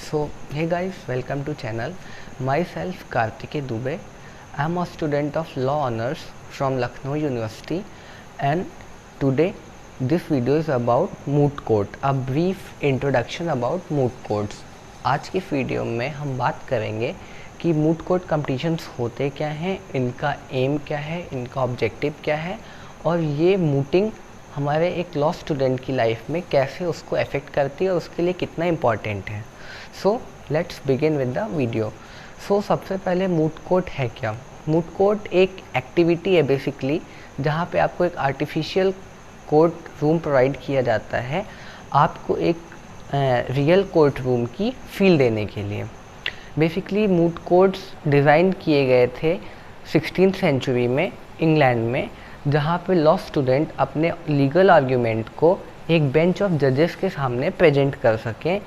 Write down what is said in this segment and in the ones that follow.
So, hey guys, welcome to channel. Myself Kartike Dubey. I am a student of Law Honors from Lucknow University, and today this video is about moot court. A brief introduction about moot courts. आज की video में हम बात करेंगे कि मूट court competitions होते क्या हैं, इनका एम क्या है, इनका ऑब्जेक्टिव क्या है और ये मूटिंग हमारे एक लॉ स्टूडेंट की लाइफ में कैसे उसको अफेक्ट करती है और उसके लिए कितना इम्पॉर्टेंट है। So let's begin with the video. So सबसे पहले मूट कोर्ट है क्या। मूट कोर्ट एक एक्टिविटी है बेसिकली, जहाँ पे आपको एक आर्टिफिशियल कोर्ट रूम प्रोवाइड किया जाता है आपको एक रियल कोर्ट रूम की फील देने के लिए। बेसिकली मूट कोर्ट्स डिज़ाइन किए गए थे 16th सेंचुरी में इंग्लैंड में, जहाँ पे लॉ स्टूडेंट अपने लीगल आर्ग्यूमेंट को एक बेंच ऑफ जजेस के सामने प्रेजेंट कर सकें।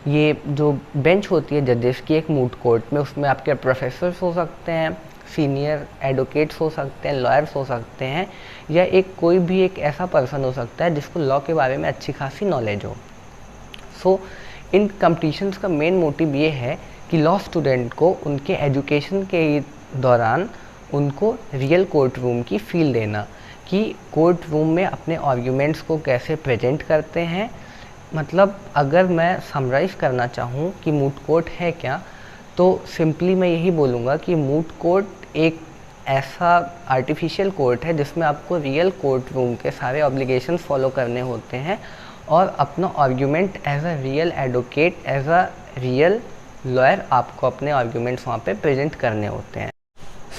ये जो बेंच होती है जजेस की एक मूट कोर्ट में, उसमें आपके प्रोफेसर्स हो सकते हैं, सीनियर एडवोकेट्स हो सकते हैं, लॉयर्स हो सकते हैं, या कोई भी एक ऐसा पर्सन हो सकता है जिसको लॉ के बारे में अच्छी खासी नॉलेज हो। सो इन कॉम्पिटिशन्स का मेन मोटिव ये है कि लॉ स्टूडेंट को उनके एजुकेशन के दौरान उनको रियल कोर्ट रूम की फील देना, कि कोर्ट रूम में अपने आर्ग्यूमेंट्स को कैसे प्रेजेंट करते हैं। मतलब अगर मैं समराइज़ करना चाहूँ कि मूट कोर्ट है क्या, तो सिंपली मैं यही बोलूँगा कि मूट कोर्ट एक ऐसा आर्टिफिशियल कोर्ट है जिसमें आपको रियल कोर्ट रूम के सारे ऑब्लिगेशंस फॉलो करने होते हैं और अपना argument as a real advocate, as a real lawyer आपको अपने आर्ग्यूमेंट्स वहाँ पे प्रेजेंट करने होते हैं।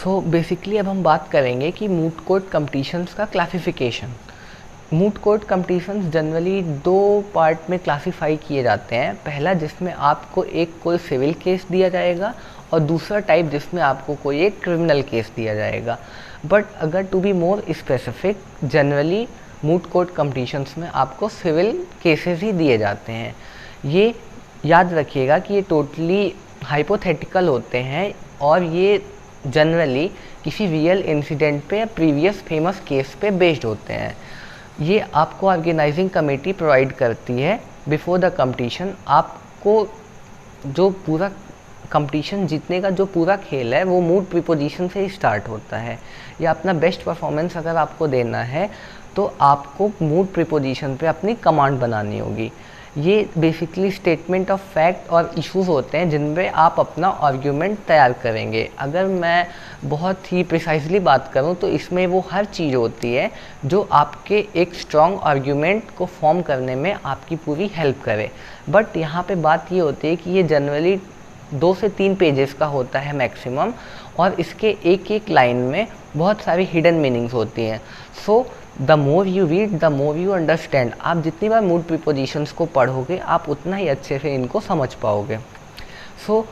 सो बेसिकली अब हम बात करेंगे कि मूट कोर्ट कॉम्पिटिशन्स का क्लासिफिकेशन। मूट कोर्ट कॉम्पिटिशन्स जनरली दो पार्ट में क्लासीफाई किए जाते हैं। पहला जिसमें आपको कोई सिविल केस दिया जाएगा और दूसरा टाइप जिसमें आपको कोई एक क्रिमिनल केस दिया जाएगा। बट अगर to be more specific, generally moot court competitions में आपको सिविल केसेस ही दिए जाते हैं। ये याद रखिएगा कि ये टोटली हाइपोथेटिकल होते हैं और ये जनरली किसी रियल इंसिडेंट पे या प्रीवियस फेमस केस पे बेस्ड होते हैं। ये आपको ऑर्गेनाइजिंग कमेटी प्रोवाइड करती है बिफोर द कंपटीशन। आपको जो पूरा कंपटीशन जीतने का जो पूरा खेल है वो मूट प्रीपोजिशन से ही स्टार्ट होता है, या अपना बेस्ट परफॉर्मेंस अगर आपको देना है तो आपको मूट प्रीपोजिशन पे अपनी कमांड बनानी होगी। ये बेसिकली स्टेटमेंट ऑफ फैक्ट और इश्यूज होते हैं जिन पे आप अपना आर्ग्यूमेंट तैयार करेंगे। अगर मैं बहुत ही प्रिसाइजली बात करूं तो इसमें वो हर चीज़ होती है जो आपके एक स्ट्रॉन्ग आर्ग्यूमेंट को फॉर्म करने में आपकी पूरी हेल्प करे। बट यहाँ पे बात ये होती है कि ये जनरली 2 से 3 पेजेस का होता है मैक्सिमम, और इसके एक लाइन में बहुत सारी हिडन मीनिंग्स होती हैं। So the more you read the more you understand. आप जितनी बार मूट प्रीपोजिशंस को पढ़ोगे आप उतना ही अच्छे से इनको समझ पाओगे। सो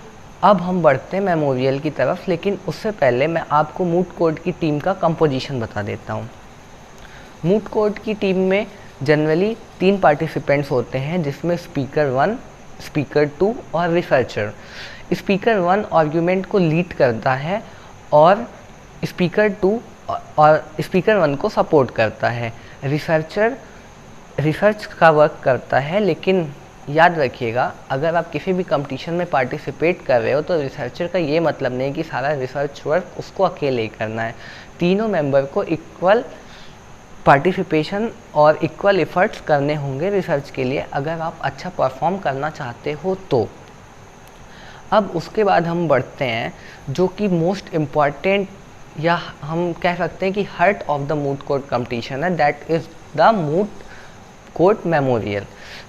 अब हम बढ़ते हैं मेमोरियल की तरफ, लेकिन उससे पहले मैं आपको मूट कोर्ट की टीम का कंपोजिशन बता देता हूँ। मूट कोर्ट की टीम में जनरली 3 पार्टिसिपेंट्स होते हैं, जिसमें स्पीकर 1, स्पीकर 2 और रिसर्चर। स्पीकर 1 आर्ग्यूमेंट को लीड करता है और स्पीकर 2 और स्पीकर 1 को सपोर्ट करता है। रिसर्चर रिसर्च का वर्क करता है, लेकिन याद रखिएगा अगर आप किसी भी कंपटीशन में पार्टिसिपेट कर रहे हो तो रिसर्चर का ये मतलब नहीं कि सारा रिसर्च वर्क उसको अकेले ही करना है। तीनों मेंबर को इक्वल पार्टिसिपेशन और इक्वल एफर्ट्स करने होंगे रिसर्च के लिए, अगर आप अच्छा परफॉर्म करना चाहते हो तो। अब उसके बाद हम बढ़ते हैं जो कि मोस्ट इम्पॉर्टेंट, या हम कह सकते हैं कि heart of the moot court competition है, that is the moot court memorial.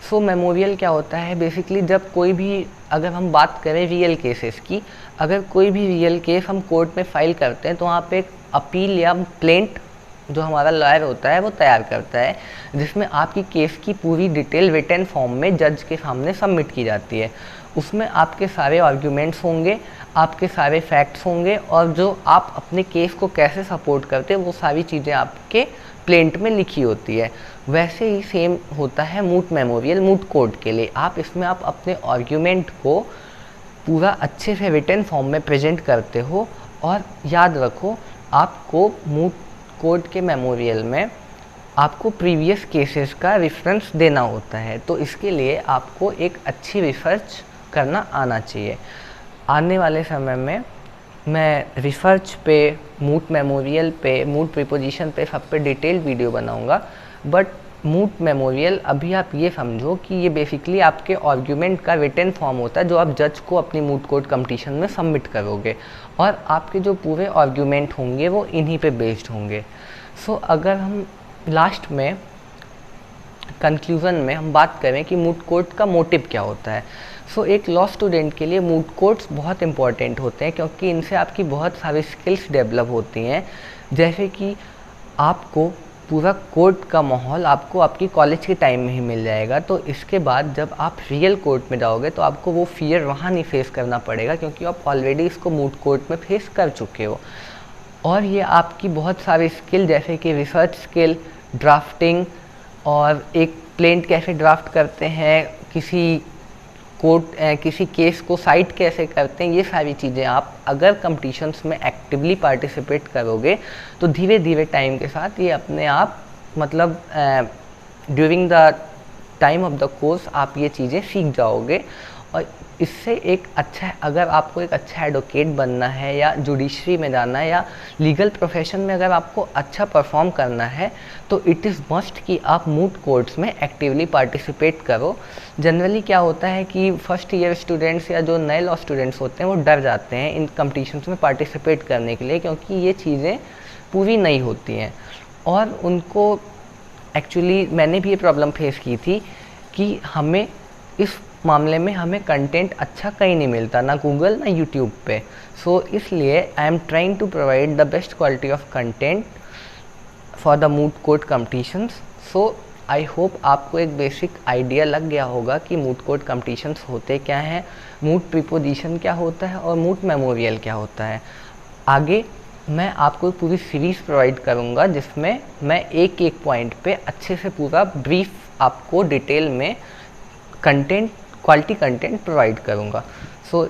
So memorial क्या होता है? बेसिकली जब कोई भी, अगर हम बात करें रियल केसेस की, अगर कोई भी रियल केस हम कोर्ट में फाइल करते हैं तो वहाँ पे एक अपील या प्लेंट जो हमारा लॉयर होता है वो तैयार करता है, जिसमें आपकी केस की पूरी डिटेल रिटन फॉर्म में जज के सामने सबमिट की जाती है। उसमें आपके सारे आर्ग्यूमेंट्स होंगे, आपके सारे फैक्ट्स होंगे, और जो आप अपने केस को कैसे सपोर्ट करते हैं वो सारी चीज़ें आपके प्लेंट में लिखी होती है। वैसे ही सेम होता है मूट मेमोरियल मूट कोर्ट के लिए। इसमें आप अपने आर्ग्यूमेंट को पूरा अच्छे से रिटन फॉर्म में प्रेजेंट करते हो, और याद रखो आपको मूट कोर्ट के मेमोरियल में आपको प्रीवियस केसेस का रेफरेंस देना होता है। तो इसके लिए आपको एक अच्छी रिसर्च करना आना चाहिए। आने वाले समय में मैं रिसर्च पे, मूट मेमोरियल पे, मूट प्रीपोजिशन पे, सब पे डिटेल्ड वीडियो बनाऊंगा। बट मूट मेमोरियल अभी आप ये समझो कि ये बेसिकली आपके आर्ग्यूमेंट का रिटन फॉर्म होता है जो आप जज को अपनी मूट कोर्ट कंपटीशन में सबमिट करोगे, और आपके जो पूरे आर्ग्यूमेंट होंगे वो इन्हीं पे बेस्ड होंगे। सो अगर हम लास्ट में कंक्लूज़न में हम बात करें कि मूट कोर्ट का मोटिव क्या होता है, सो एक लॉ स्टूडेंट के लिए मूट कोर्ट्स बहुत इंपॉर्टेंट होते हैं, क्योंकि इनसे आपकी बहुत सारी स्किल्स डेवलप होती हैं। जैसे कि आपको पूरा कोर्ट का माहौल आपको आपकी कॉलेज के टाइम में ही मिल जाएगा, तो इसके बाद जब आप रियल कोर्ट में जाओगे तो आपको वो फियर वहाँ नहीं फेस करना पड़ेगा, क्योंकि आप ऑलरेडी इसको मूट कोर्ट में फेस कर चुके हो। और ये आपकी बहुत सारी स्किल जैसे कि रिसर्च स्किल, ड्राफ्टिंग, और एक प्लेंट कैसे ड्राफ्ट करते हैं, किसी केस को साइट कैसे करते हैं, ये सारी चीज़ें आप अगर कंपटीशंस में एक्टिवली पार्टिसिपेट करोगे तो धीरे धीरे टाइम के साथ ये अपने आप मतलब during the time of the course आप ये चीज़ें सीख जाओगे। और इससे एक अच्छा, अगर आपको एक अच्छा एडवोकेट बनना है या जुडिशरी में जाना है या लीगल प्रोफेशन में अगर आपको अच्छा परफॉर्म करना है, तो इट इज़ मस्ट कि आप मूट कोर्ट्स में एक्टिवली पार्टिसिपेट करो। जनरली क्या होता है कि फर्स्ट ईयर स्टूडेंट्स या जो नए लॉ स्टूडेंट्स होते हैं वो डर जाते हैं इन कम्पटिशन्स में पार्टिसिपेट करने के लिए, क्योंकि ये चीज़ें पूरी नहीं होती हैं। और उनको एक्चुअली मैंने भी ये प्रॉब्लम फेस की थी कि हमें इस मामले में हमें कंटेंट अच्छा कहीं नहीं मिलता, ना गूगल ना यूट्यूब पे। सो इसलिए I am trying to provide the best quality of content for the moot court competitions. So I hope आपको एक बेसिक आइडिया लग गया होगा कि मूट कोर्ट कम्पटिशन्स होते क्या हैं, मूट प्रीपोजिशन क्या होता है और मूट मेमोरियल क्या होता है। आगे मैं आपको पूरी सीरीज़ प्रोवाइड करूँगा जिसमें मैं एक एक पॉइंट पे अच्छे से पूरा ब्रीफ आपको डिटेल में कंटेंट, क्वालिटी कंटेंट प्रोवाइड करूँगा। So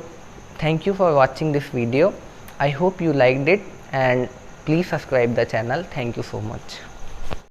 thank you for watching this video. I hope you liked it and please subscribe the channel. Thank you so much.